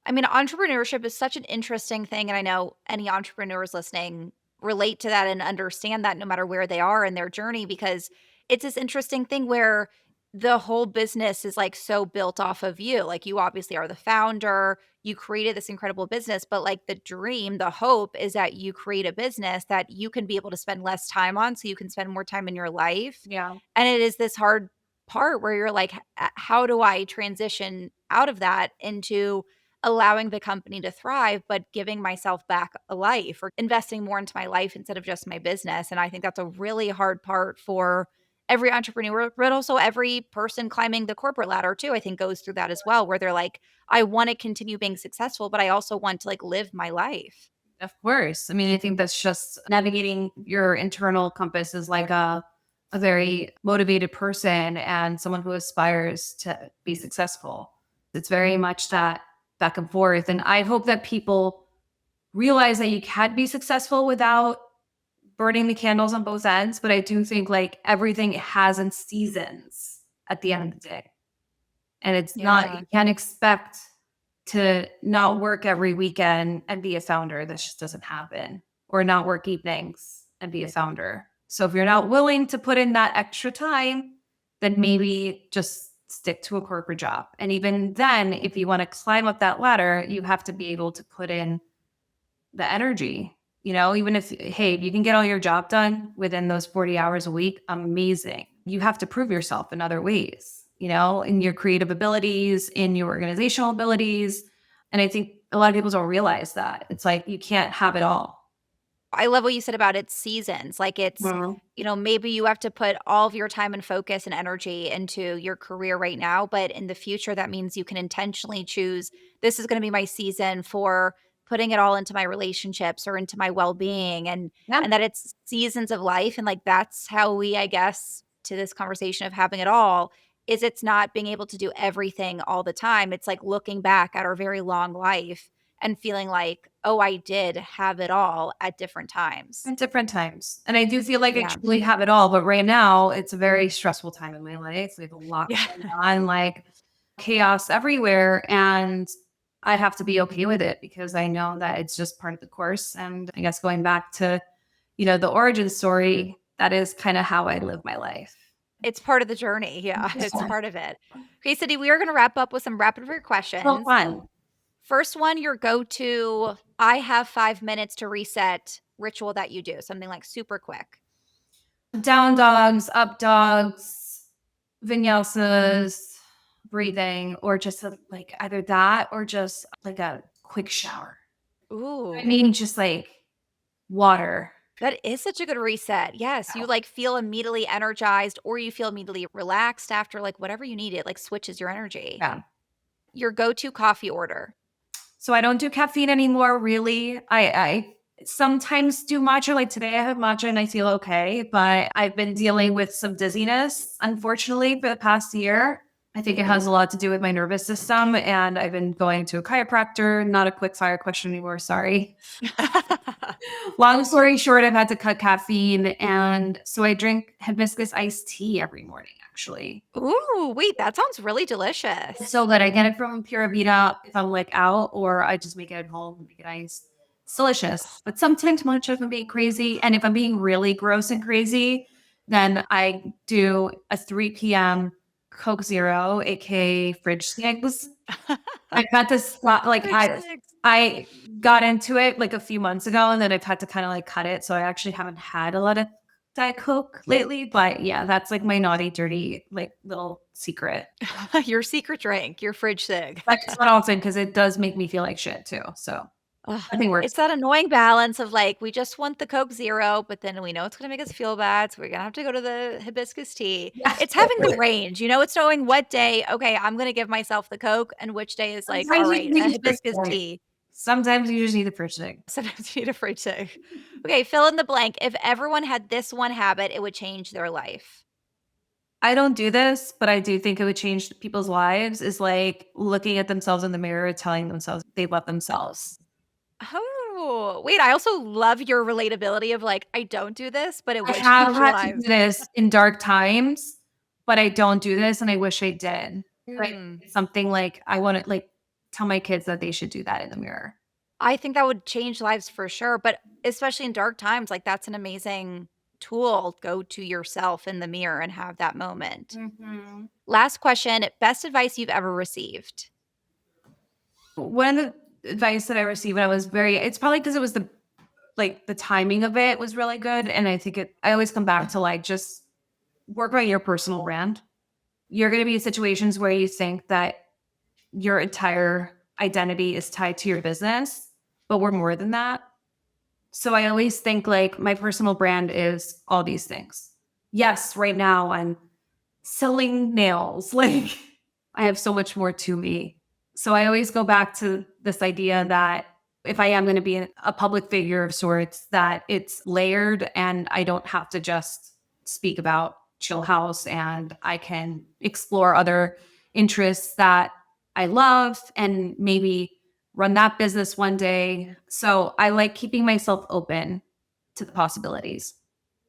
I mean, entrepreneurship is such an interesting thing, and I know any entrepreneurs listening relate to that and understand that no matter where they are in their journey, because it's this interesting thing where the whole business is like so built off of you. Like, you obviously are the founder, you created this incredible business, but like the dream, the hope is that you create a business that you can be able to spend less time on so you can spend more time in your life.
Yeah.
And it is this hard part where you're like, how do I transition out of that into allowing the company to thrive, but giving myself back a life, or investing more into my life instead of just my business? And I think that's a really hard part for every entrepreneur, but also every person climbing the corporate ladder too, I think goes through that as well, where they're like, I want to continue being successful, but I also want to like live my life.
Of course. I mean, I think that's just navigating your internal compass is like a very motivated person and someone who aspires to be successful. It's very much that back and forth. And I hope that people realize that you can be successful without burning the candles on both ends. But I do think like everything has in seasons at the end of the day. And it's not,
Yeah.
you can't expect to not work every weekend and be a founder. That just doesn't happen. Or not work evenings and be a founder. So if you're not willing to put in that extra time, then maybe just stick to a corporate job. And even then, if you want to climb up that ladder, you have to be able to put in the energy. Even if, hey, you can get all your job done within those 40 hours a week, amazing. You have to prove yourself in other ways, in your creative abilities, in your organizational abilities. And I think a lot of people don't realize that. It's like you can't have it all.
I love what you said about it's seasons. Like, it's,
Well,
maybe you have to put all of your time and focus and energy into your career right now, but in the future, that means you can intentionally choose, this is going to be my season for putting it all into my relationships or into my well-being,
yeah,
and that it's seasons of life. And like, that's how we, I guess, to this conversation of having it all, is it's not being able to do everything all the time. It's like looking back at our very long life and feeling like, oh, I did have it all at different times.
At different times. And I do feel like I
Yeah.
truly have it all, but right now it's a very stressful time in my life. We have a lot
Yeah.
going on, like chaos everywhere. And I have to be okay with it because I know that it's just part of the course. And I guess going back to, the origin story, that is kind of how I live my life.
It's part of the journey. Yeah, it's
So
part of it. Okay, Cindy, we are going to wrap up with some rapid fire questions.
fun.
First one, your go to, I have 5 minutes to reset ritual that you do, something like super quick.
Down dogs, up dogs, vinyasas, breathing, or just like either that or just like a quick shower. I
Ooh,
mean, just like water.
that is such a good reset. Yes, you like feel immediately energized or you feel immediately relaxed after like whatever you need. It like switches your energy.
Yeah.
Your go to coffee order.
So I don't do caffeine anymore, really. I sometimes do matcha. Like today I have matcha and I feel okay, but I've been dealing with some dizziness, unfortunately, for the past year. I think it has a lot to do with my nervous system. And I've been going to a chiropractor, not a quick fire question anymore. Sorry. Long story short, I've had to cut caffeine. And so I drink hibiscus iced tea every morning, actually.
Ooh, wait, that sounds really delicious.
So good. I get it from Pura Vida if I'm like out, or I just make it at home and make it iced. It's delicious. But sometimes much if I'm being crazy. And if I'm being really gross and crazy, then I do a 3 p.m. Coke Zero, aka fridge snigs. I got this like I got into it like a few months ago, and then I've had to kind of like cut it. So I actually haven't had a lot of Diet Coke lately. But yeah, that's like my naughty, dirty, like little secret.
Your secret drink, your fridge sig.
That's what I'll say because it does make me feel like shit too. So
Ugh,
I think we're
it's that annoying balance of like, we just want the Coke Zero, but then we know it's going to make us feel bad. So we're going to have to go to the hibiscus tea.
yes.
It's having the range, it's knowing what day, okay, I'm going to give myself the Coke and which day is like, all
Sometimes you
right,
need
a
the fridge
hibiscus
thing.
tea.
Sometimes you just need the fridge thing.
Sometimes you need a fridge sig. Okay, fill in the blank. If everyone had this one habit, it would change their life.
I don't do this, but I do think it would change people's lives. Is like looking at themselves in the mirror, telling themselves they love themselves.
Oh, wait, I also love your relatability of like, I don't do this, but it
I
would
have
change your
had to do
lives.
this in dark times, but I don't do this, and I wish I did. Like
Mm.
something like I want to like tell my kids that they should do that in the mirror.
I think that would change lives for sure, but especially in dark times, like that's an amazing tool. Go to yourself in the mirror and have that moment.
Mm-hmm.
Last question, best advice you've ever received.
One of the advice that I received when I was it's probably because it was the timing of it was really good. And I think I always come back to like, just work on your personal brand. You're going to be in situations where you think that your entire identity is tied to your business, but we're more than that. So I always think like my personal brand is all these things. Yes, right now I'm selling nails. Like I have so much more to me. So I always go back to this idea that if I am going to be a public figure of sorts, that it's layered and I don't have to just speak about Chillhouse, and I can explore other interests that I love and maybe run that business one day. So I like keeping myself open to the possibilities.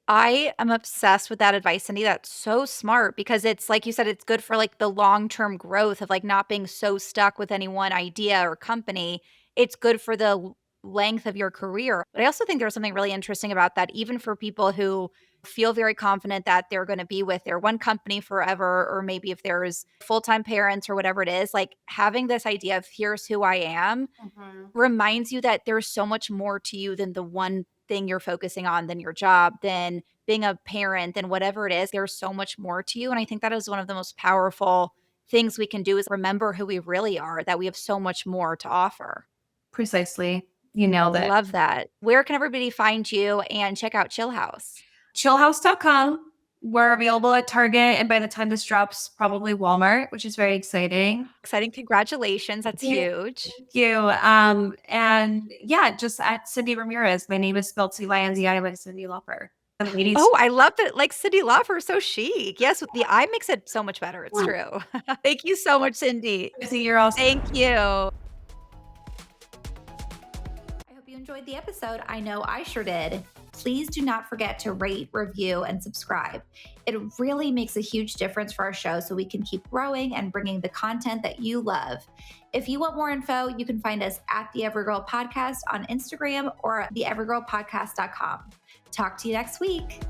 I am obsessed with that advice, Cindy. That's so smart because it's like you said, it's good for like the long-term growth of like not being so stuck with any one idea or company. It's good for the length of your career. But I also think there's something really interesting about that, even for people who feel very confident that they're going to be with their one company forever, or maybe if there's full-time parents or whatever it is, like having this idea of here's who I am
Mhm.
reminds you that there's so much more to you than the one thing you're focusing on, than your job, than being a parent, than whatever it is. There's so much more to you. And I think that is one of the most powerful things we can do is remember who we really are, that we have so much more to offer.
Precisely. You nailed it.
Love that. Where can everybody find you and check out Chill House?
Chillhouse.com. We're available at Target, and by the time this drops, probably Walmart, which is very exciting.
Exciting. Congratulations. That's
Yeah.
huge.
Thank you. And yeah, just at Cyndi Ramirez. My name is spelled Cynzi like Cyndi Lauper. The ladies.
Oh, I love that. Like Cindy Lauper, so chic. Yes, the eye makes it so much better. It's true. Thank you so much, Cindy.
See, you're all
Thank you. enjoyed the episode, I know I sure did, please do not forget to rate, review, and subscribe. It really makes a huge difference for our show so we can keep growing and bringing the content that you love. If you want more info, you can find us at The Evergirl Podcast on Instagram or theevergirlpodcast.com. Talk to you next week.